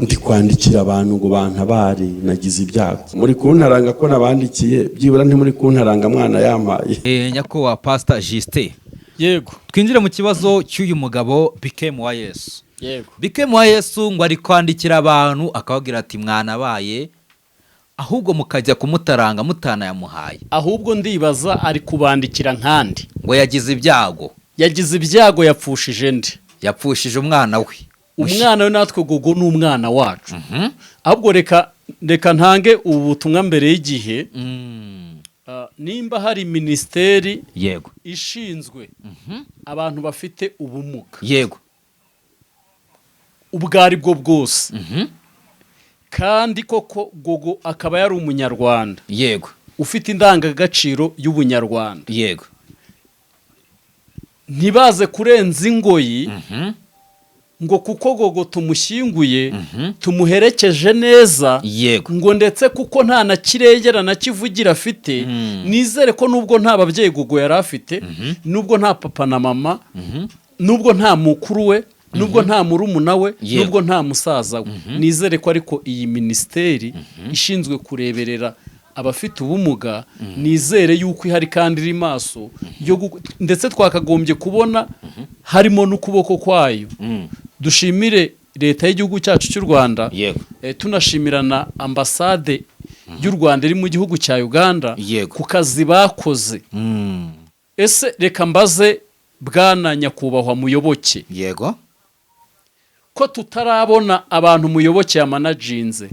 ndi kwandikira abantu ngo bantabare nagize ibyago muri kuntaranga ko nabandikiye byibura nti muri kuntaranga mwana yamaye nyakubahwa Pastor Justin. Yego. Twinjire mu kibazo cy'uyu mugabo Became wa Yesu. Yego. Became wa Yesu ngo ari kwandikira abantu akababwira ati mwanabaye ahubwo mukajya kumutaranga mutana yamuhaye. Ahubwo ndibaza ari kubandikira nkandi. Ngo yagize ibyago. Yagize ibyago yapfushije ndi. Yapfushije umwana we. Umwana we natwe gogo n'umwana wacu. Ahubwo reka ntange ubutumwa mbere y'igihe. Nimba hari ministeri yego ishinzwe abantu bafite ubumuga yego ubwari bwo bwose kandi koko gogo akaba yari umunyarwanda yego ufite indangagaciro y'ubunyarwanda yego ntibaze kurenza ingoyi ngo kuko gogo tumushyinguye tumuherekeje neza yego ngo ndetse kuko nta na kirengera na kivugira afite nizere ko nubwo nta babyeyi gogo yari afite nubwo nta papa na mama nubwo nta mukuru we nubwo nta murumuna we nubwo nta musaza we nizere ko ariko iyi ministeri ishinzwe kureberera abafite ubumuga nizere yuko ihari kandi iri maso ndetse twakagombye kubona harimo n'ukuboko kwayo dushimire leta y'igihugu cyacu cy'u Rwanda tunashimira na ambasade y'u Rwanda iri mu gihugu cya Uganda ku kazi bakoze. Ese reka mbaze bwana nyakubahwa muyoboke yego ko tutarabona abantu muyoboke ya managinze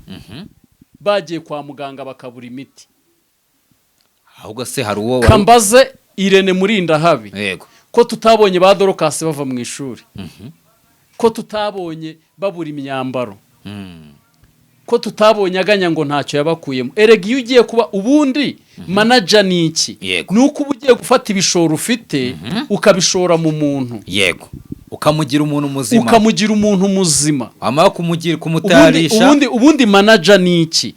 bagiye kwa muganga bakabura imiti. Ahubwo se hari uwo kambaze Irene Murinda habi yego ko tutabonye ba Dorcas bava mu ishuri ko tutabonye babura imyambaro ko tutabonye aganya ngo ntacyo yabakuyemo. Erega iyo ugiye kuba ubundi manager niki nuko ugiye gufata ibishoro ufite ukabishora mu muntu yego ukamugira umuntu muzima amara kumutarisha ubundi manager niki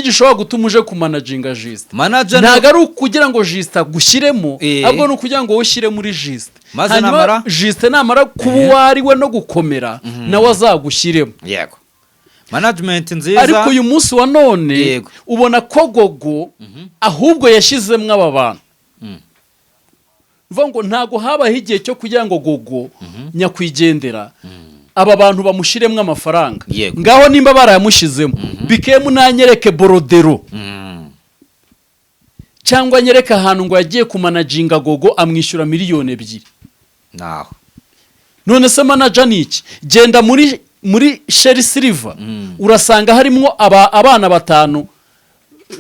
gishobora gutuma uje ku managinga Justin ntago ari kugira ngo Justin gushyiremo ahubwo no kugira ngo ushyire muri Justin maze namara Justin namara kuba wari we no gukomera nawe azagushyiremo yego management nziza. Ariko uyu munsi wa none ubona ko gogo ahubwo yashizemwe aba bantu ngo ntago habaho igihe cyo kugira ngo gogo nyakwigendera aba bantu bamushiremwe amafaranga ngaho nimba barayamushizemo Became nanyereke borodero cyangwa nyereka ahantu ngo yagiye ku managinga gogo amwishyura miliyoni 2 naho none se manager niki genda muri Sherry Silver urasanga harimo abana 5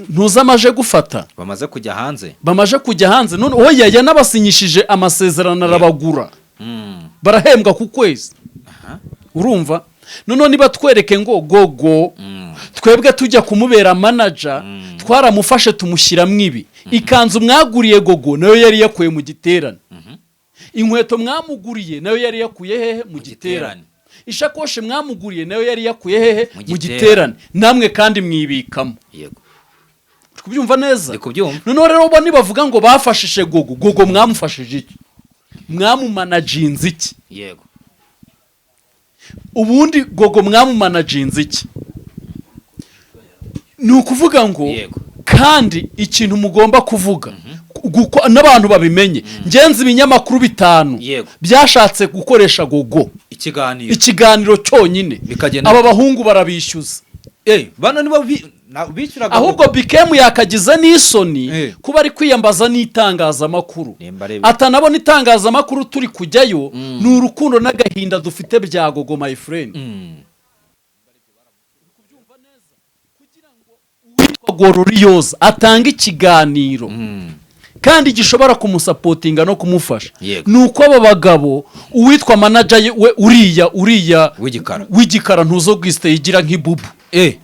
ntuzamaje gufata bamaze kujya hanze none oya yanabasinyishije amasezerano arabagura barahembwa ku kwezi urumva none niba twereke ngo gogo twebwe tujya kumubera manager twaramufashe tumushyiramo ibi ikanzu mwaguriye gogo nayo yari yakuye mu giterane inkweto mwamuguriye nayo yari yakuye hehe mu giterane ishakoshe mwamuguriye nayo yari yakuye hehe mu giterane namwe kandi mwibikamo yego kubyumva neza none rero bo nibavuga ngo bafashije gogo mwamufashije iki mwamumanaginze iki yego ubundi gogo mwamumanaginze iki ni ukuvuga ngo kandi ikintu mugomba kuvuga n'abantu babimenye ngenzi ibinyamakuru 5 byashatse gukoresha gogo ikiganiro cyonyine aba bahungu barabishyuza bana nibo biciraga ahubwo Became yakagize n'isoni kuba ari kwiyambaza n'itangazamakuru atanabona itangazamakuru turi kujyayo ni urukundo n'agahinda dufite bya gogo my friend kugira ngo uwitwa Goruriyoza atanga ikiganiro kandi gishobora kumusapotinga no kumufasha nuko aba bagabo uwitwa manager we uriya w'igikara ntuzo gwiste yigira nk'ibubu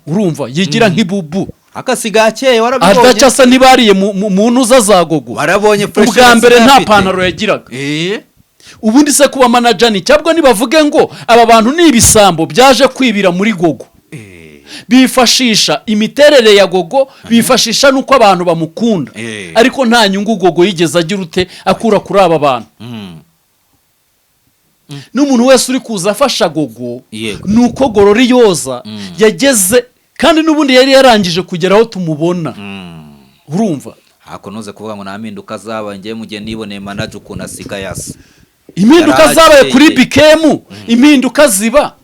urumva yigira nk'ibubu akasigakeye warabibonye adacasa nibariye mu ntuza za gogo warabonye ubwa mbere nta pantaro yagiraga ubundi se kuba manager ni cyabwo nibavuge ngo aba bantu ni ibisambo byaje kwibira muri gogo bifashisha imiterere ya gogo bifashisha nuko abantu bamukunda ariko nta nyungu gogo yigeze agira ute akura kuri aba bantu n'umuntu wese uri kuza afasha gogo Yego. nuko gororiyoza yageze kandi n'ubundi yari yarangije kugera aho tumubona urumva hako noze kuvuga ngo nampinduka zaba ngiye mu gihe niboneye manager ukuntu asiga yasa impinduka zabaye kuri bikemu impinduka ziba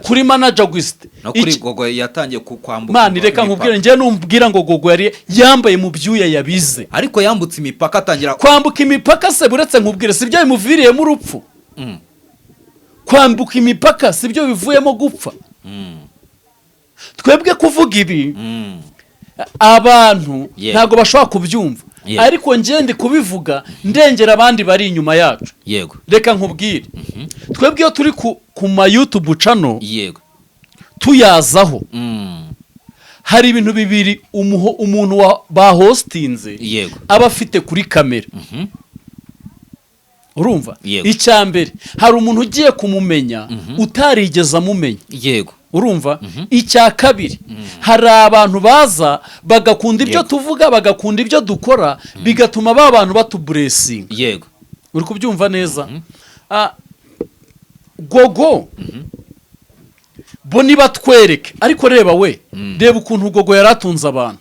kuri manager Augustin no kuri gogo yatangiye kwambuka mani reka nkubwire njye numbwira ngo gogo yari yambaye mu byuya yabize ariko yambutse imipaka atangira kwambuka imipaka se buretse nkubwire sibyo bimuviriyemo urupfu kwambuka imipaka sibyo bivuyemo gupfa twebwe kuvuga ibi abantu ntago bashobora kubyumva ariko njye ndi kubivuga ndengera abandi bari inyuma yacu yego reka nkubwire twebwe iyo turi ku ma YouTube channel yego tuyazaho hari ibintu bibiri umuntu ba hostinze yego aba afite kuri kamera urumva icya mbere hari umuntu ugiye kumumenya utarigeze amumenya yego urumva icya kabiri hari abantu baza bagakunda ibyo tuvuga bagakunda ibyo dukora bigatuma ba bantu batuburesinga yego uri kubyumva neza gogo bo niba twereke ariko reba we reba ukuntu gogo yaratunze abantu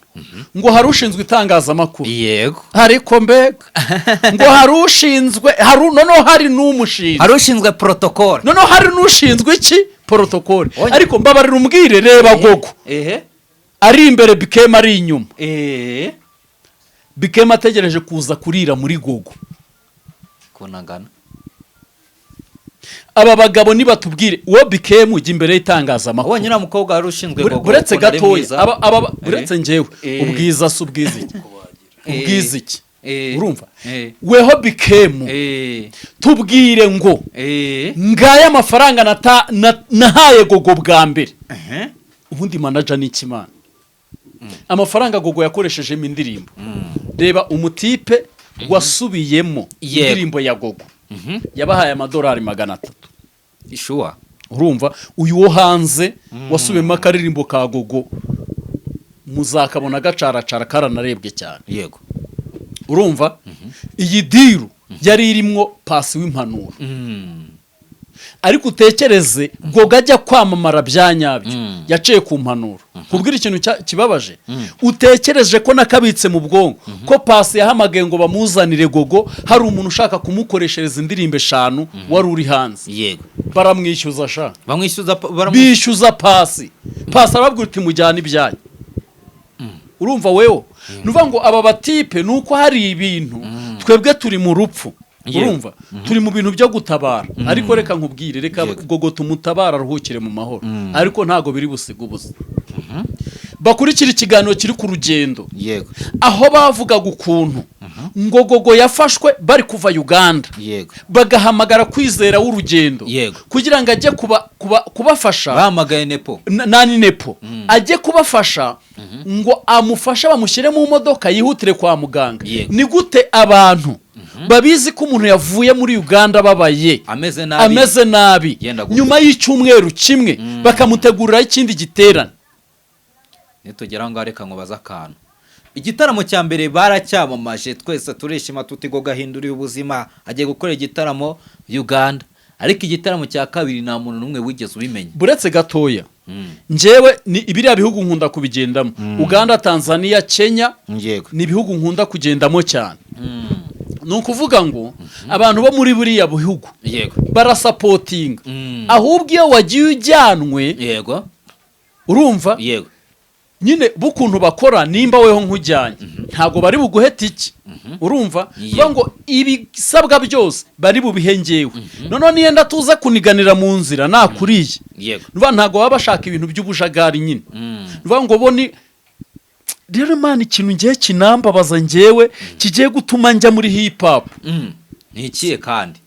ngo hari ushinzwe itangazamakuru yego ariko mbega ngo hari ushinzwe noneho hari n'umushinzwe hari ushinzwe protocole noneho hari n'ushinzwe iki protocole ariko mbabarira umbwire reba gogo ari imbere bikema ari inyuma bikema ategereje kuza kurira muri gogo kunangana aba bagabo nibatubwire uwo bikema ujya imbere y'itangazamakuru wowe nyina mukobwa hari ushinzwe gogo buretse gatoya buretse njyewe ubwiza si ubwiza iki ubwiza iki urumva weho bikemu tubwire ngo ngaya amafaranga nahaye gogo bwa mbere ubundi manager ni ikimana amafaranga gogo yakoreshejemo indirimbo reba umutipe wasubiyemo indirimbo ya gogo yabahaye amadolari 300 ishuwa urumva uyu wo hanze wasubiyemo akaririmbo ka gogo muzakabona gacaracara karanarebwe cyane yego urumva iyi diru yari irimwo pasi w'impanuro ariko utekereze gogo ajya kwamamara byanyabyo yaciye ku mpanuro kubwira ikintu kibabaje utekereje ko nakabitse mu bwonko ko pasi yahamagaye ngo bamuzanire gogo hari umuntu ushaka kumukoreshereza indirimbo 5 wari uri hanze yego baramwishyuza sha bishyuza pasi arababwira uti mujyana ibyanyu urumva wewe nuvuga ngo aba batipe nuko hari ibintu twebwe turi mu rupfu urumva turi mu bintu byo gutabara ariko reka nkubwire reka gogo tumutabara ruhukire mu mahoro ariko ntago biri busiga ubusa bakurikira ikiganiro kiri ku rugendo yego aho bavugaga ukuntu ngo gogo yafashwe bari kuva Uganda yego bagahamagara kwizera w'urugendo yego kugira ngo ajye kubafasha bahamagaye nepo nani nepo ajye kubafasha ngo amufasha bamushyire mu modoka yihutire kwa muganga ni gute abantu babizi ko umuntu yavuye muri Uganda babaye ameze nabi nyuma y'icyumweru kimwe bakamutegurira ikindi giterane nitugera ngo areka ngo bazakantu igitaramo cya mbere baracyamamaje twese turishima tuti go gahinduriye ubuzima agiye gukora igitaramo Uganda ariko igitaramo cya kabiri nta muntu numwe wigeze ubimenya buretse gatoya njyewe ni ibiriya bihugu nkunda kubigendamo Uganda Tanzania Kenya ni ibihugu nkunda kugendamo cyane nukuvuga ngo abantu bo muri buriya bihugu barasapotinga ahubwo iyo wagiye ujyanwe urumva nyine bukuntu bakora nimba weho nkujyanye ntago bari buguhe tiki urumva ngo ibisabwa byose bari bubihengewe none niyenda tuza kuniganira mu nzira nakuriye ntago baba bashaka ibintu by'ubujagari nyine ngo boni rero man ikintu ngiye kinambabaza ngewe kigiye gutuma njya muri hip hop ntikiye kandi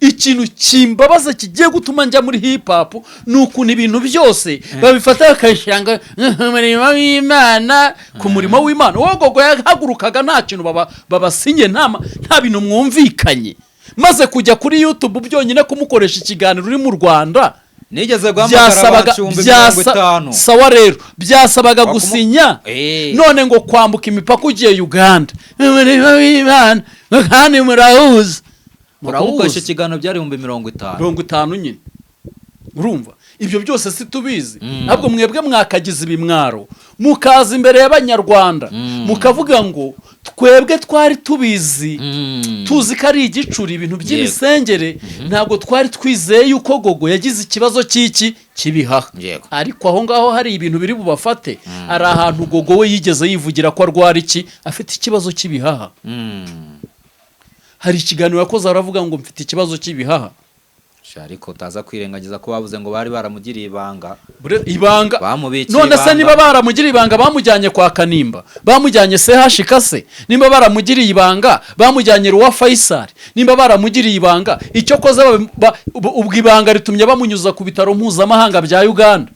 ikintu kimbabaza kigiye gutuma njya muri hip hop nukuntu ibintu byose babifata bakashanga umurimo w'Imana ku murimo w'Imana wogogo yahagurukaga nta kintu babasinye nta bintu mwumvikanye maze kujya kuri YouTube byonyine kumukoresha ikiganiro uri mu Rwanda nigeze guhamagara abacumbi 50 sawa rero byasabaga gusinya none ngo kwambuka imipaka ugiye Uganda umurimo w'Imana kandi murahuza uragukoresha ikiganiro byari 50. 50 nyine urumva ibyo byose si tubizi ntabwo mwebwe mwakagize ibimwaro mukaza imbere y'abanyarwanda mukavuga ngo twebwe twari tubizi tuzi ko ari igicuri ibintu by'imisengere ntabwo twari twizeye yuko gogo yagize ikibazo cy'iki kibihaha ariko aho ngaho hari ibintu biri bubafate ari ahantu gogo we yigeze yivugira ko arwara iki afite ikibazo cy'ibihaha hari ikiganiro yakoze aravuga ngo mfite ikibazo cy'ibihaha ariko utaza kwirengagiza ko bavuze ngo bari baramugiriye ibanga none se niba baramugiriye ibanga bamujyanye kwa Kanimba bamujyanye CHK se niba baramugiriye ibanga bamujyanye Ruwa Faisal niba baramugiriye ibanga icyo koze ubwo ibanga ritumye bamunyuza ku bitaro mpuzamahanga bya Uganda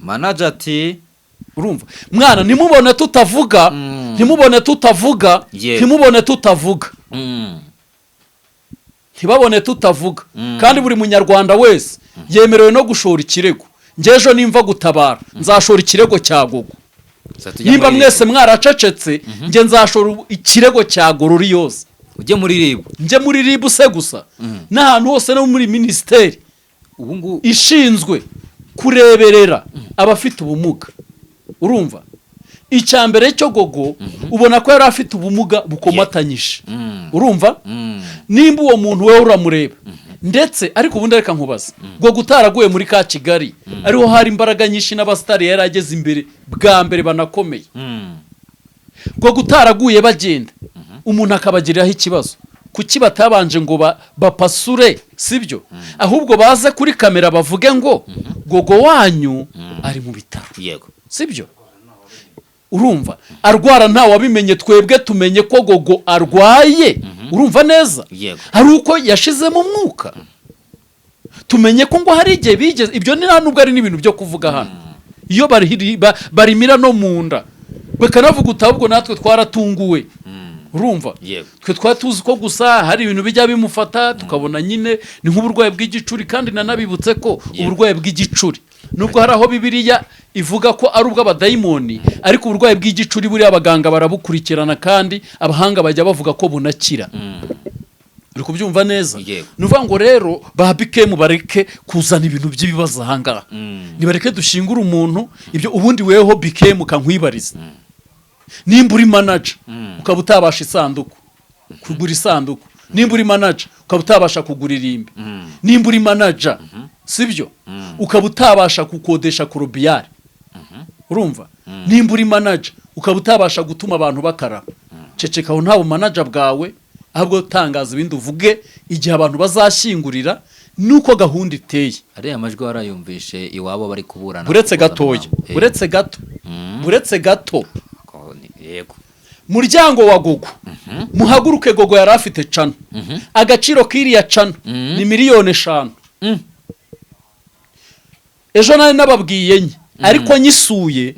manager ati urumva mwana nimubone tutavuga ntibabone tutavuga kandi buri munyarwanda wese yemerewe no gushora ikirego ngejo nimva gutabara nzashora ikirego cya gogo nimba mwese mwaracecetse nge nzashora ikirego cya gorori yose ujye muri ribu se gusa n'ahantu hose no muri ministeri ishinzwe kureberera abafite ubumuga urumva icyambere cyo gogo ubona ko yari afite ubumuga bukomatanyije urumva nimba uwo muntu we uramureba ndetse ariko ubundi reka nkubaza gogo utaraguye muri ka Kigali ariho hari imbaraga nyinshi n'abastari yari ageze imbere bwa mbere banakomeye gogo utaraguye bagenda umuntu akabagiriraho ikibazo kuki batabanje ngo bapasure sibyo ahubwo baze kuri kamera bavuge ngo gogo wanyu ari mu bitaro yego sibyo urumva arwara nta wabimenye twebwe tumenye ko gogo arwaye urumva neza hari uko yashizemo umwuka tumenye ko ngo hari igihe bigeze ibyo ni nubwo ari n'ibintu byo kuvuga hano iyo barimira no munda bakanavuga utabwo natwe twaratunguwe urumva twe twatuzi ko gusa hari ibintu bijya bimufata tukabona nyine ni nk'uburwayi bw'igicuri kandi nanabibutse ko uburwayi bw'igicuri nubwo hari aho Bibiliya ivuga ko ari ubw'abadayimoni ariko uburwayi bw'igicuri buri abaganga barabukurikirana kandi abahanga bajya bavuga ko bunakira uri kubyumva neza nuvuga ngo rero ba BKM bareke kuzana ibintu by'ibibazo ahangaha nibareke dushingura umuntu ibyo ubundi weho BKM kankwibariza nimba uri manager ukaba utabasha isanduku kugura isanduku nimba uri manager ukaba utabasha kugura irimbi nimba uri manager sibyo ukaba utabasha gukodesha korobiyari urumva nimba uri manager ukaba utabasha gutuma abantu bakaraba cecekaho ntawo manager bwawe ahubwo utangaza ibindi uvuge igihe abantu bazashyingurira nuko gahunda iteye ariya majwi warayumvishe iwabo bari kuburana buretse gato yego muryango wa gogo muhaguruke gogo yari afite cano agaciro kiriya cano ni 5,000,000 ejo nari nababwiye nye ariko nyisuye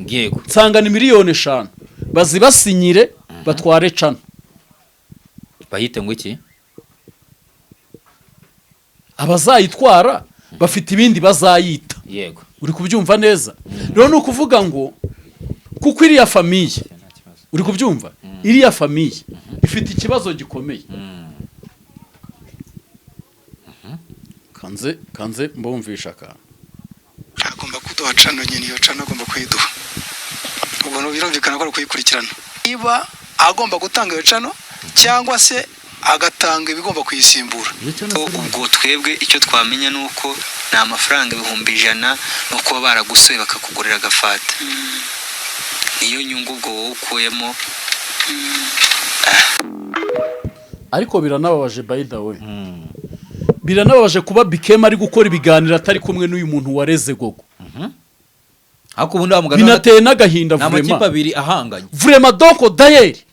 nsanga ni 5,000,000 bazibasinyire batware cano bahite ngo iki abazayitwara bafite ibindi bazayita yego uri kubyumva neza rero ni ukuvuga ngo kuko iriya famiye uri kubyumva iriya famiye ifite ikibazo gikomeye kanze mbumvisha akantu agomba kuduha cano nyine iyo cano agomba kuyiduha ubwo birumvikana ko ari kuyikurikirana niba agomba gutanga iyo cano cyangwa se agatanga ibigomba kuyisimbura ubwo twebwe icyo twamenya ni uko ni amafaranga 100,000 no kuba baragusoye bakakugurira agafata niyo nyungu ubwo wowe ukuyemo ariko biranababaje by the way biranababaje kuba BKM ari gukora ibiganiro atari kumwe n'uyu muntu wareze gogo hako ubundi bamugana binateye n'agahinda n'amakipe abiri ahanganye vraiment doko dayeri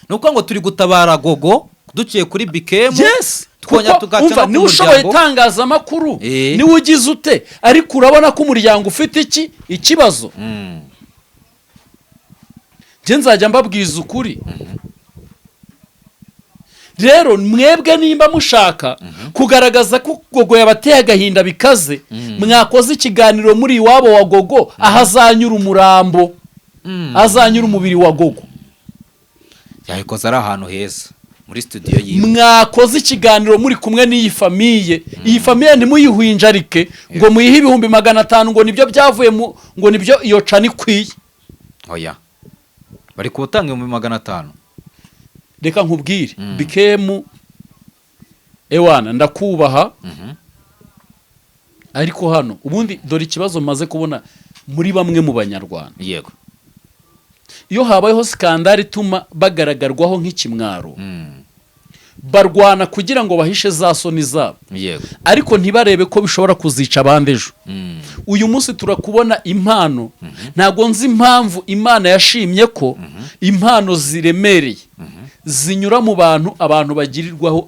nuko ngo turi gutabara gogo duciye kuri BKM yes twonya tugaca ni ushoboye itangaza makuru ni ugize ute ariko urabona ko umuryango ufite ikibazo je nzajya mbabwiza ukuri rero mwebwe nimba mushaka kugaragaza ko gogo yabateye agahinda bikaze mwakoze ikiganiro muri iwabo wa gogo ahazanyura umurambo azanyura umubiri wa gogo yayikoze ari ahantu heza muri studio yiwe mwakoze ikiganiro muri kumwe n'iyi famiye iyi famiye ntimuyihwinjarike ngo muyihe ibihumbi 500 ngo nibyo byavuye ngo nibyo iyo cana ikwiye. oya bari kuwutanga 500. Reka nkubwire bikemu ewana ndakubaha ariko hano ubundi dore ikibazo maze kubona muri bamwe mu banyarwanda. yego Iyo habayeho skandari ituma bagaragarwaho nk'ikimwaro barwana kugira ngo bahishe za soni zabo, yego ariko ntibarebe ko bishobora kuzica abandi ejo. Uyu munsi turakubona impano, ntago nzi impamvu Imana yashimye ko impano ziremereye zinyura mu bantu abantu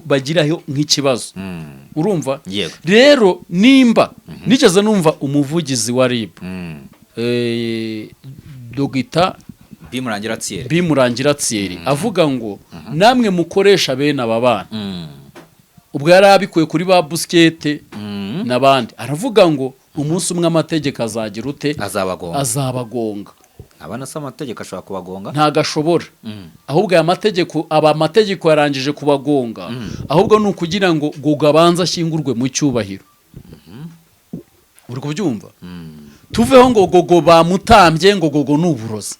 bagiraho nk'ikibazo. Urumva? Yego. Rero nimba nigeze numva umuvugizi wa RIB Dogita Bimurangira Thierry avuga ngo namwe mukoresha bene aba bana. Ubwo yari abikuye kuri ba buskete n'abandi, aravuga ngo umunsi umwe amategeko azagira ute azabagonga. abana se amategeko ashobora kubagonga ntago ashobora ahubwo aya mategeko yarangije kubagonga ahubwo ni ukugira ngo gogo abanza ashyingurwe mu cyubahiro. uri kubyumva? tuveho ngo gogo bamutambye ngo gogo ni uburozi,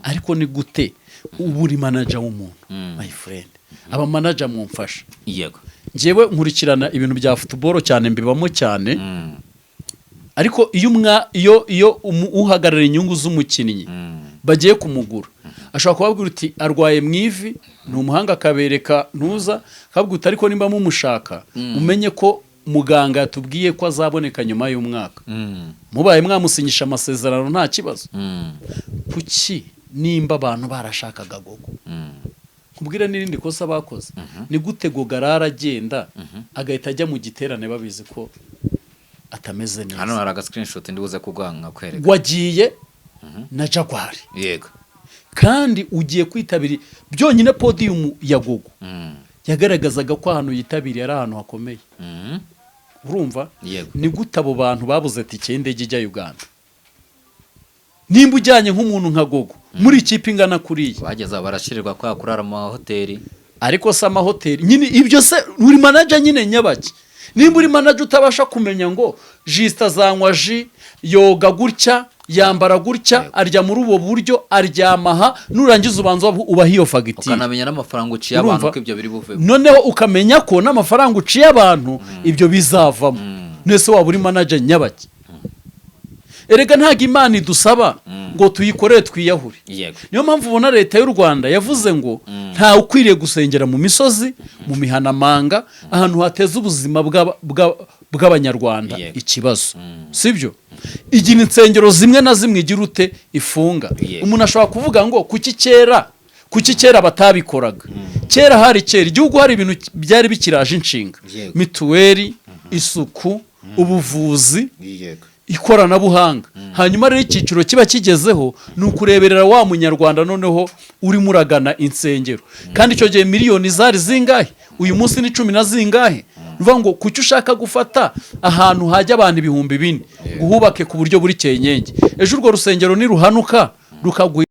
ariko ni gute uburi manager w'umuntu my friend aba manager mumfasha. yego njyewe nkurikirana ibintu bya football cyane mbibamo cyane, ariko iyo uhagarara inyungu z'umukinnyi bagiye kumugura ashobora kubabwira uti arwaye mu ivi, ni umuhanga akabereka ntuza akabwira uti ariko nimba mumushaka umenye ko muganga yatubwiye ko azaboneka nyuma y'umwaka. mubaye mwamusinyisha amasezerano nta kibazo. kuki nimba abantu barashakaga gogo kubwira n'irindi kosa bakoze ni gute gogo aragenda agahita ajya mu giterane babizi ko atameze neza? hano hari screenshot ndibuze kugwanga kwereka wagiye na Jaguar. yego kandi ugiye kwitabira byonyine podium ya gogo yagaragazaga ko ahantu yitabiriye ari ahantu hakomeye. urumva? ni gute abo bantu babuze tike y'indege ijya Uganda? nimba ujyanye nk'umuntu nka gogo muri ikipe ingana kuriya bageza barashirirwa kwa kurara mu hoteli, ariko se amahoteli nyine ibyo se uri manager nyine nyabaki. nimba uri manager utabasha kumenya ngo Juste azanywa ji yoga gutya yambara gutya arya muri ubo buryo aryamaha nurangiza ubanza ubaha iyo fagitire ukanamenya n'amafaranga uciye abantu ko ibyo biri buve, noneho ukamenya ko n'amafaranga uciye abantu ibyo bizavamo. nese waba uri manager nyabaki? erega ntago Imana idusaba ngo tuyikorere twiyahure. niyo mpamvu ubona leta y'u Rwanda yavuze ngo ntawe ukwiriye gusengera mu misozi mu mihanamanga ahantu hateza ubuzima bw'abanyarwanda ikibazo, sibyo? igira insengero zimwe na zimwe igira ute ifunga. umuntu ashobora kuvuga ngo kuki kera batabikoraga. kera igihugu hari ibintu byari bikiraje inshinga, mituweli, isuku, ubuvuzi, ikoranabuhanga. hanyuma rero icyiciro kiba kigezeho ni ukureberera wa munyarwanda noneho urimo uragana insengero. kandi icyo gihe miliyoni zari zingahe? uyu munsi ni 10 na zingahe? nuvuga ngo kuki ushaka gufata ahantu hajya abantu 4,000 guhubake ku buryo buri cyenyenge, ejo urwo rusengero niruhanuka rukaguha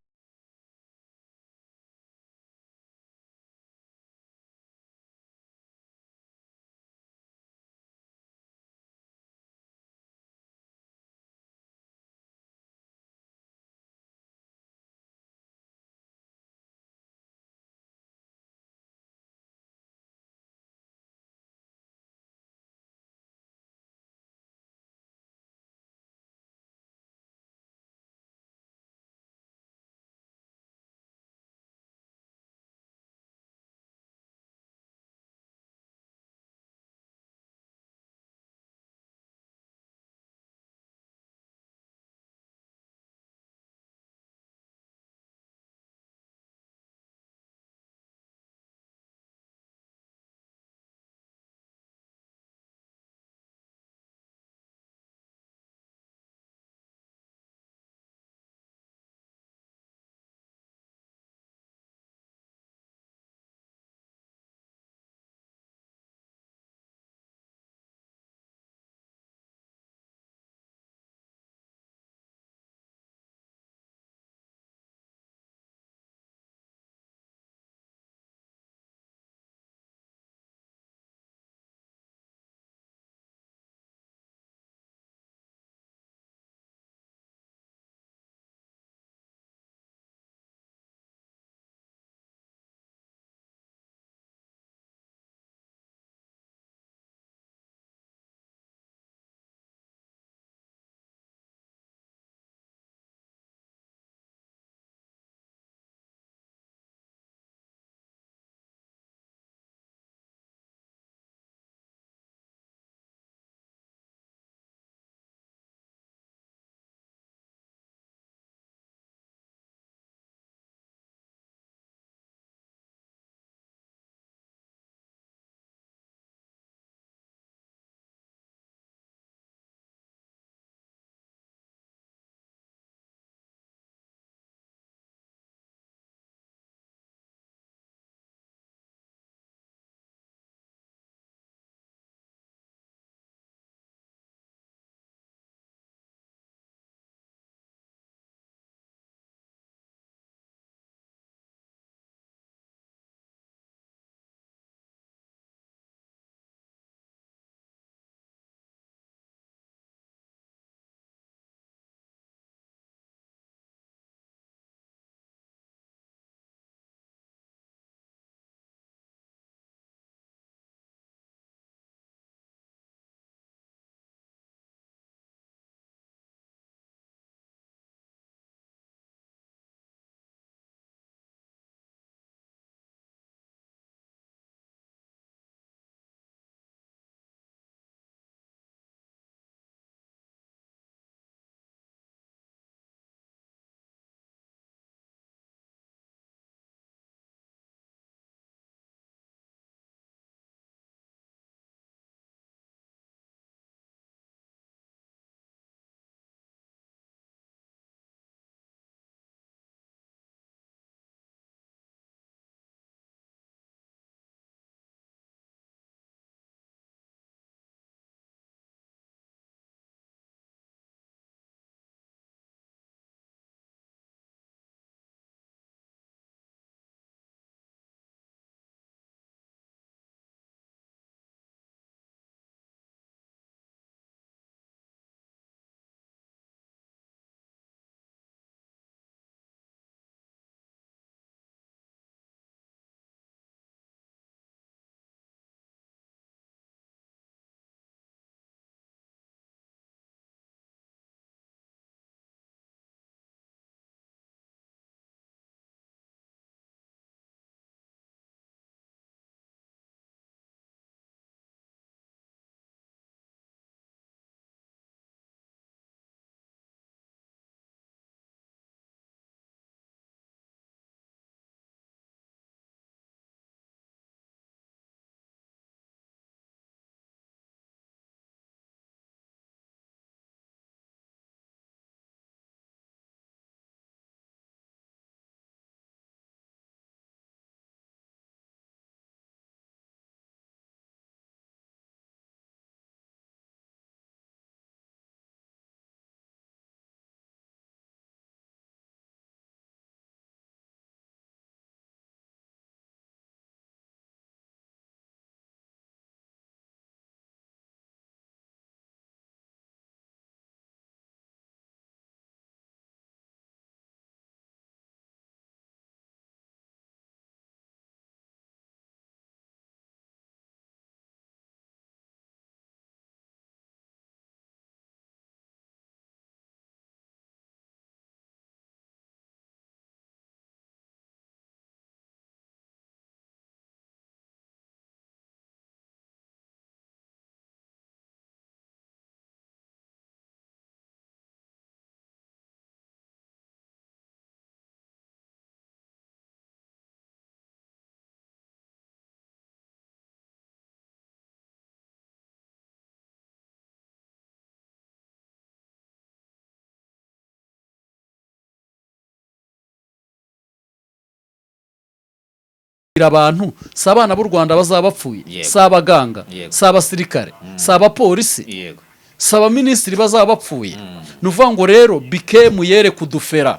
abantu si abana b'u Rwanda bazaba bapfuye, Yego. si abaganga, Yego. si abasirikare, si abapolisi, yego si abaminisitiri bazaba bapfuye. Ni ukuvuga ngo rero bikemu yere kudufera,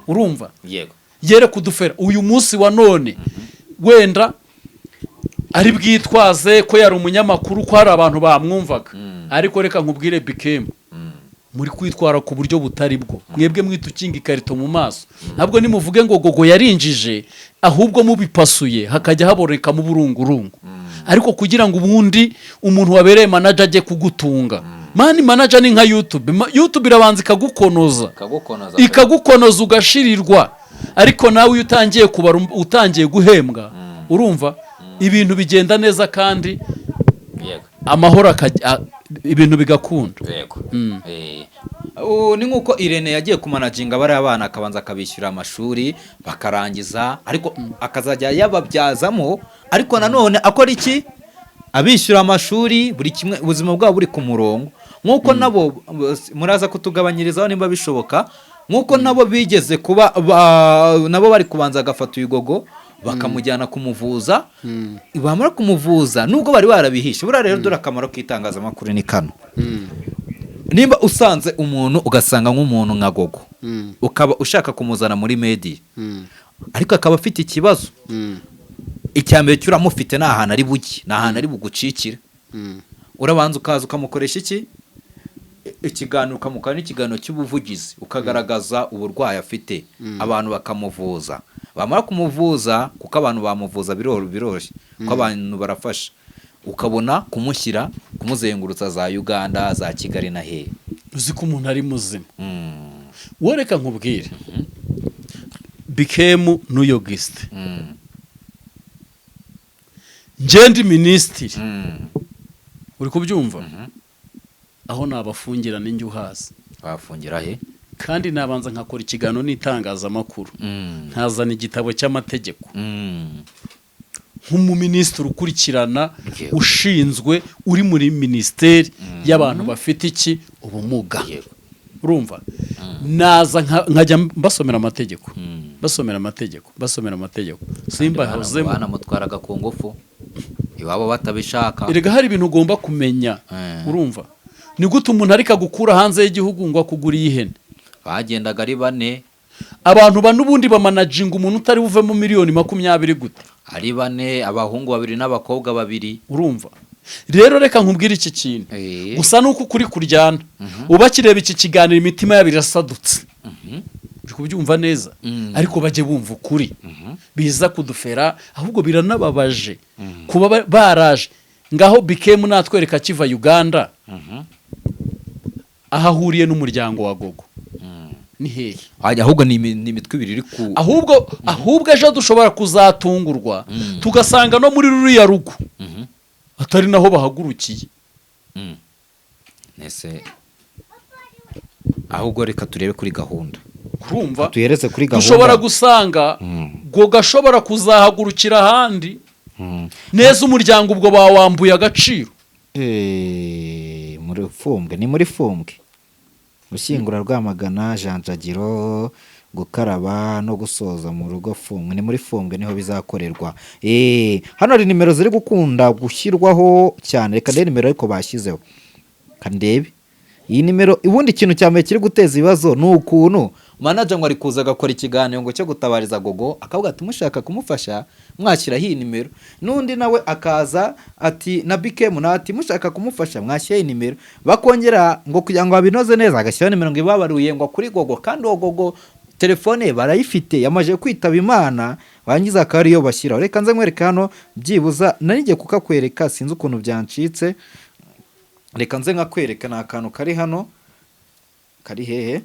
urumva, yego yere kudufera uyu munsi wa none. Wenda ari bwitwaze ko yari umunyamakuru, ko hari abantu bamwumvaga, ariko reka nkubwire bikemu, muri kwitwara ku buryo butari bwo. Mwebwe mwita ukinga ikarito mu maso, ntabwo nimuvuge ngo gogo yarinjije, ahubwo mubipasuye hakajya haboneka mu burungurungu. Ariko kugira ngo ubundi umuntu wabereye manager ajye kugutunga, mani manager ni nka YouTube. YouTube irabanza ikagukonoza ugashirirwa, ariko nawe iyo utangiye kubara, utangiye guhembwa, urumva ibintu bigenda neza kandi amahoro ibintu bigakunda. Ni nk'uko Irene yagiye kumanaginga bariya bana, akabanza akabishyura amashuri bakarangiza, ariko akazajya yababyazamo, ariko nanone akora iki? Abishyura amashuri, buri kimwe ubuzima bwabo buri ku murongo. Nk'uko nabo muraza kutugabanyirizaho nimba bishoboka, nk'uko nabo bigeze kuba nabo bari kubanza agafata uyigogo bakamujyana kumuvuza, bamara kumuvuza nubwo bari barabihishe. Buriya rero dore akamaro k'itangazamakuru ni kano. Nimba usanze umuntu ugasanga nk'umuntu nka gogo, ukaba ushaka kumuzana muri media, ariko akaba afite ikibazo, icyambere cyuramufite ni ahantu ari bujye, ni ahantu ari bugucikire. Urabanza ukaza ukamukoresha iki? Ikiganiro, ukamukora n'ikiganiro cy'ubuvugizi, ukagaragaza uburwayi afite, abantu bakamuvuza. Bamara kumuvuza, kuko abantu bamuvuza biroroshye, kuko abantu barafasha, ukabona kumushyira, kumuzengurutsa za Uganda, za Kigali na hehe. Uzi ko umuntu ari muzima. Wowe reka nkubwire, bikemu n'uyo gisite, ngendi minisitiri, uri kubyumva, aho nabafungira ninjye uhazi. Bafungira he? Kandi nabanza nkakora ikiganiro n'itangazamakuru, nkazana igitabo cy'amategeko, nk'umuminisitiri ukurikirana, ushinzwe, uri muri minisiteri y'abantu bafite iki? Ubumuga. Urumva, naza nkajya mbasomera amategeko, basomera amategeko, simba hozemo banamutwaraga ku ngufu iwabo batabishaka. Erega hari ibintu ugomba kumenya, urumva. Ni gute umuntu ariko agukura hanze y'igihugu ngo akuguriye ihene? Bagendaga ari bane, abantu n'ubundi bamanaginga umuntu utari buvemo miliyoni 20 gute? ari bane, abahungu 2 n'abakobwa 2. Urumva, rero reka nkubwire iki kintu, gusa nuko kuri kuryana, ubakireba iki kiganiro imitima yabo irasadutse, uri kubyumva neza, ariko baje bumva ukuri, biza kudufera, ahubwo biranababaje kuba baraje ngaho bikemu natwereka kiva Uganda, ahahuriye n'umuryango wa gogo. Ni hehe? Ahubwo ni imitwe ibiri iri ku, ahubwo ejo dushobora kuzatungurwa tugasanga no muri ruriya rugo atari naho bahagurukiye. Nese ahubwo reka turebe kuri gahunda, urumva, tuyeretse kuri gahunda, dushobora gusanga gogo ashobora kuzahagurukira ahandi neza, umuryango ubwo bawambuye agaciro. Muri Fumbwe, ni muri Fumbwe, gushyingura Rwamagana, Janjagiro, gukaraba no gusoza mu rugo Fumbwe, ni muri Fumbwe niho bizakorerwa. Hano hari nimero ziri gukunda gushyirwaho cyane, reka ndebe nimero ariko bashyizeho, kandebe iyi nimero. Ubundi ikintu cyambere kiri guteza ibibazo ni ukuntu manager ngo ari kuza agakora ikiganiro ngo cyo gutabariza gogo, akavuga ati mushaka kumufasha mwashyiraho iyi nimero, n'undi nawe akaza ati na bikemu na ati mushaka kumufasha mwashyiraho nimero, bakongera ngo kugira ngo babinoze neza agashyiraho nimero ngo ibabaruye ngo kuri gogo, kandi uwo gogo telefone barayifite, yamaje kwitaba Imana, bangiza akaba ariyo bashyiraho. Reka nze nkwereka hano byibuza, narigiye kukakwereka sinzi ukuntu byancitse, reka nze nkakwereka, ni akantu kari hano, kari hehe?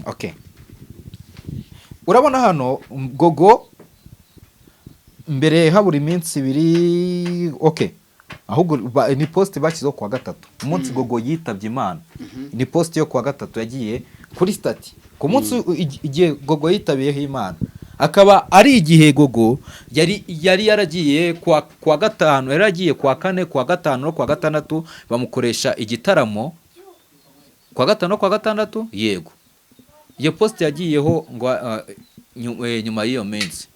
Okay, urabona hano gogo mbere habura iminsi 2, okay, ahubwo ni post bashyizeho kuwa 3 umunsi gogo yitabye Imana. Ni post yo kuwa 3 yagiye kuri stati ku munsi igihe gogo yitabiyeho Imana, akaba ari igihe gogo yari yaragiye kwa 5, yaragiye kwa 4, kwa 5 no kwa 6 bamukoresha igitaramo kwa 5 no kwa 6. Yego, iyo post yagiyeho ngo nyuma y'iyo minsi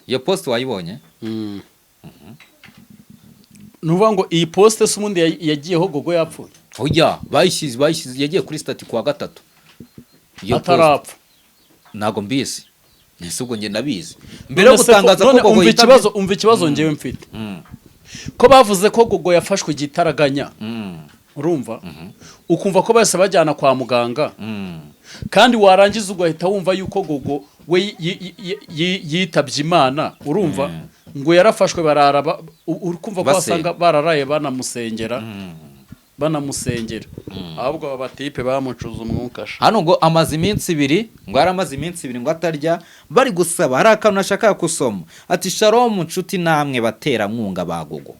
iyo post wayibonye nuvuga ngo iyi poste se ubundi yagiyeho gogo yapfuye oya bayishyize yagiye kuri stati kuwa gatatu iyo atarapfa ntago mbizi nese ubwo nge ndabizi mbere yo gutangaza ko gogo umva ikibazo ngewe mfite ko bavuze ko gogo yafashwe igitaraganya urumva ukumva ko bose bajyana kwa muganga kandi warangiza ugahita wumva yuko gogo we yitabye Imana urumva ngo yarafashwe barara ukumva ko basanga bararaye banamusengera ahubwo aba batipe bamucuza umwuka hano ngo amaze iminsi 2 ngo yaramaze iminsi 2 ngo atarya bari gusaba hari akantu nashaka kusoma ati Shalom nshuti namwe batera nkunga bagogo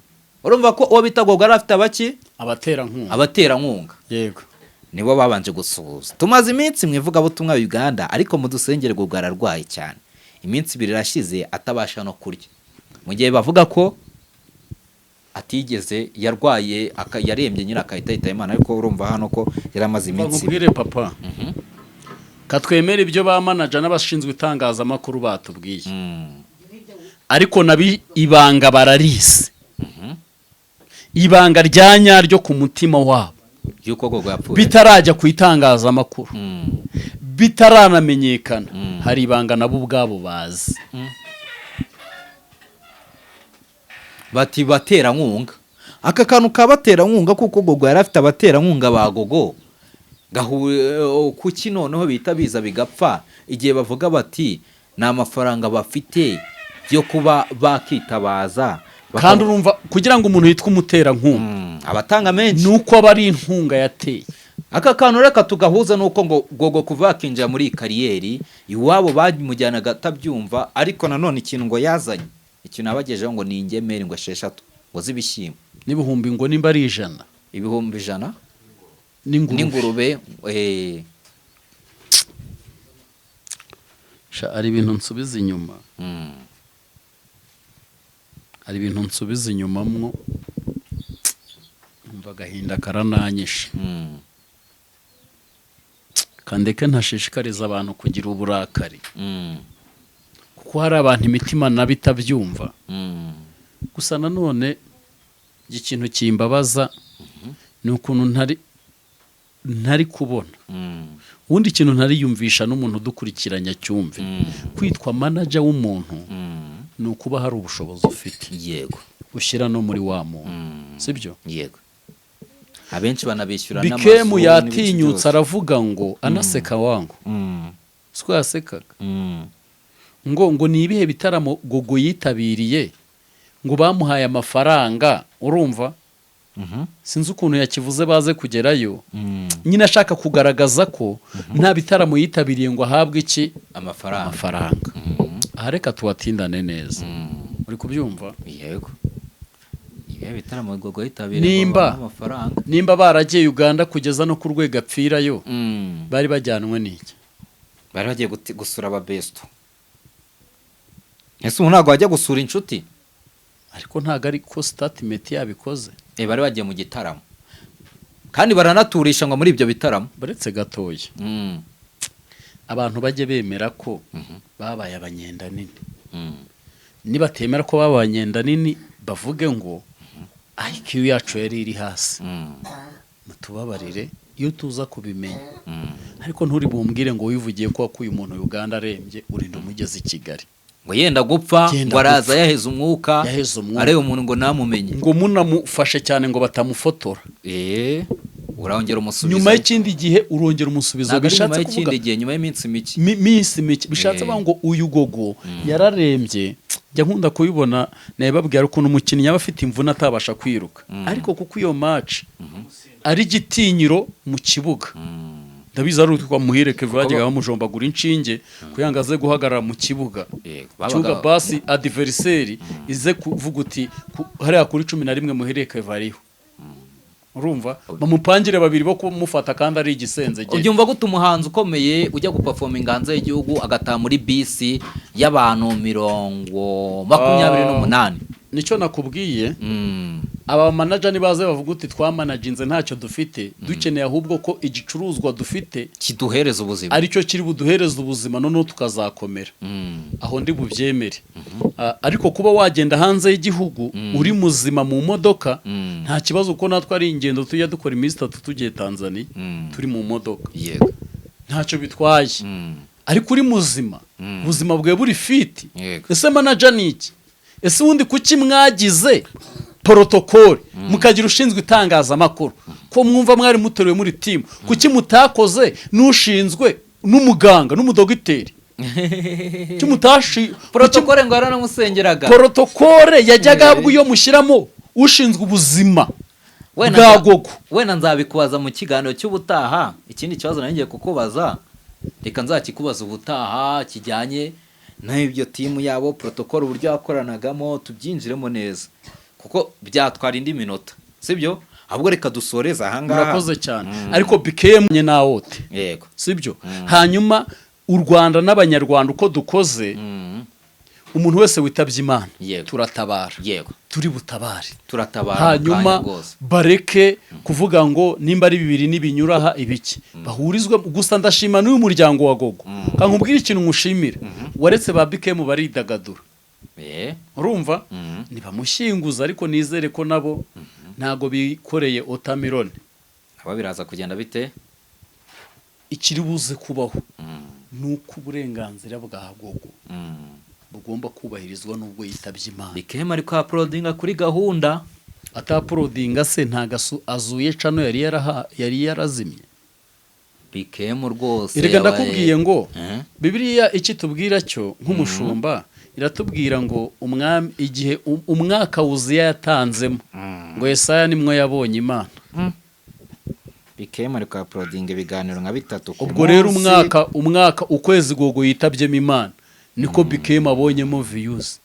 urumva ko uwo bita gogo arafite abaki abatera nkunga yego nibo babanje gusuhuza tumaze iminsi mwivuga butumwa Uganda ariko mudusengere gogo ararwaye cyane iminsi 2 irashize atabasha no kurya mu gihe bavuga ko atigeze yarwaye yarembye nyina akahita Imana ariko urumva hano ko yaramaze iminsi bagubwire papa katwemera ibyo ba manager n'abashinzwe itangazamakuru batubwiye ariko nabi ibanga bararise ibanga rya nyaryo ku mutima wabo yuko gogo yapfuye bitarajya ku itangazamakuru bitaranamenyekana hari ibanga nabo ubwabo bazi bati batera nkunga aka kantu kabatera nkunga kuko gogo yarafite abatera nkunga ba gogo kuki noneho bita biza bigapfa igihe bavuga bati ni amafaranga bafite yo kuba bakitabaza kandi urumva kugira ngo umuntu yitwe umutera nkunga abatanga menshi nuko aba ari inkunga yateye aka kantu reka tugahuza nuko ngo gogo kuva akinjira muri kariyeri iwabo bamujyanaga atabyumva ariko nanone ikintu ngo yazanye ikintu abagejeho ngo ni ingemeri ngo 6 ngo zibishyimbo n'ibihumbi ngo nimba ari 100 ibihumbi 100 n'ingurube ari ibintu nsubiza inyuma ari ibintu nsubiza inyuma mwo umva gahinda karananyisha kandeke ntashishikariza abantu kugira uburakari kuko hari abantu imitima nabitabyumva gusa nanone ikintu kimbabaza ni ukuntu ntari kubona ubundi ikintu ntariyumvisha n'umuntu udukurikiranya cyumve kwitwa manager w'umuntu ni ukuba hari ubushobozi ufite yego ushyira no muri wa muntu sibyo yego abenshi banabishyura n'amazu Bikemu yatinyutse aravuga ngo anaseka wangu siko yasekaga ngo ni ibihe bitaramo gogo yitabiriye ngo bamuhaye amafaranga urumva sinzi ukuntu yakivuze baze kugerayo nyine ashaka kugaragaza ko nta bitaramo yitabiriye ngo ahabwe iki amafaranga aha reka tuwatindane neza uri kubyumva yego bitaramo gogo yitabiriye amafaranga nimba baragiye Uganda kugeza no ku rwego apfirayo bari bajyanwe n'iki bari bagiye gusura ababesto ese umuntu ntabwo wajya gusura inshuti ariko ntabwo ari ko statement yabikoze bari bagiye mu gitaramo kandi baranaturisha ngo muri ibyo bitaramo baretse gatoya abantu bajye bemera ko babaye abanyenda nini niba temera ko babaye abanyenda nini bavuge ngo IQ yacu yari iri hasi mutubabarire iyo tuza kubimenya ariko nturi bumbwire ngo wivugiye ko wakuye umuntu Uganda arembye urinda umugeze i Kigali ngo yenda gupfa ngo araza yaheze umwuka areba umuntu ngo namumenye ngo munamufashe cyane ngo batamufotora urongera umusubizo nyuma y'ikindi gihe urongera umusubizo bishatse kuvuga nyuma y'iminsi mike bishatse ngo uyu gogo yararembye jya nkunda kubibona naye babwira ukuntu umukinnyi yaba afite imvune atabasha kwiruka ariko kuko iyo match ari gitinyiro mu kibuga ndabiza ari kwa Muhire Kevin bajyaga bamujombagura inshinge kuyangaze guhagarara mu kibuga cyuga basi adversary ize kuvuga uti hariya kuri 11 Muhire Kevin ariho urumva bamupangire babiri bo kumufata kandi ari igisenze gihe ubyumva gute umuhanzi ukomeye ujya guperforming hanze y'igihugu agataha muri bisi y'abantu 28 nicyo nakubwiye Mm. aba manager nibaze bavuga uti twamanaginze ntacyo dufite dukeneye ahubwo ko igicuruzwa dufite kiduhereza ubuzima aricyo kiri buduhereza ubuzima noneho tukazakomera aho ndi bubyemere ariko kuba wagenda hanze y'igihugu uri muzima mu modoka nta kibazo kuko natwe ari ingendo tujya dukora iminsi 3 tugiye Tanzania turi mu modoka yego ntacyo bitwaye ariko uri muzima ubuzima bwawe buri fiti Yego. ese manager ni iki ese ubundi kuki mwagize protokole mukagira ushinzwe itangazamakuru ko mwumva mwari mutorewe muri timu kuki mutakoze n'ushinzwe n'umuganga n'umudogiteri protokole ngo yaranamusengeraga protokole yajyaga habwa iyo mushyiramo ushinzwe ubuzima bwa gogo wenda nzabikubaza mu kiganiro cy'ubutaha ikindi kibazo nanjye kukubaza reka nzakikubaza ubutaha kijyanye n'ibyo timu yabo protokole uburyo yakoranagamo tubyinjiremo neza kuko byatwara indi minota sibyo ahubwo reka dusoreza ahangaha murakoze cyane ariko bikemye nawote yego sibyo hanyuma u Rwanda n'abanyarwanda uko dukoze umuntu wese witabye Imana Yego. turatabara yego turi butabare turatabara hanyuma bareke kuvuga ngo nimba ari bibiri nibinyura aha ibiki bahurizwe gusa ndashima n'uyu muryango wa gogo kankubwira ikintu mushimira waretse ba bikemu baridagadura urumva nibamushyinguza ariko nizere ko nabo ntago bikoreye otamirone aba biraza kugenda bite ikiri buze kubaho nuko uburenganzira bwa gogo bugomba kubahirizwa nubwo yitabye Imana bikema ariko uploadinga kuri gahunda ataprodinga se ntago azuye cano yari yarazimye bikemu rwose erega ndakubwiye ngo Bibiliya iki tubwira cyo nk'umushumba iratubwira ngo umwami igihe umwaka wuziya yatanzemo ngo Yesaya nimwe yabonye Imana bikema ariko uploadinga ibiganiro nka 3 ubwo rero umwaka ukwezi gogo yitabyemo Imana niko bikema abonyemo views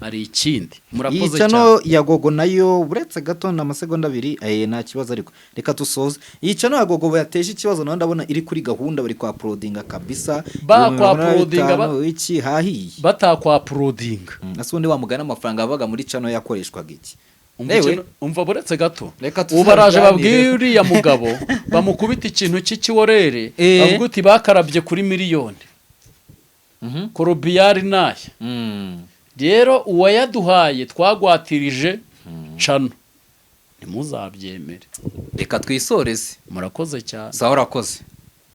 ari ikindi murakoze cyane yicano ya gogo nayo buretse gato na amasegonda 2 nta kibazo ariko reka tusoze yicano ya gogo yateje ikibazo naho ndabona iri kuri gahunda bari kwa uploadinga kabisa kwa uploadinga iki hahiye batakwa uploadinga asundi wamugana amafaranga abaga muri chano yakoreshwaga iki umva buretse gato ubaraje babwira ya mugabo bamukubita ikintu cy'ikiworere bavuga uti bakarabye kuri miliyoni korobiyari naye rero uwayaduhaye twagwatirije cano ntimuzabyemere reka twisoreze murakoze cyane sawa urakoze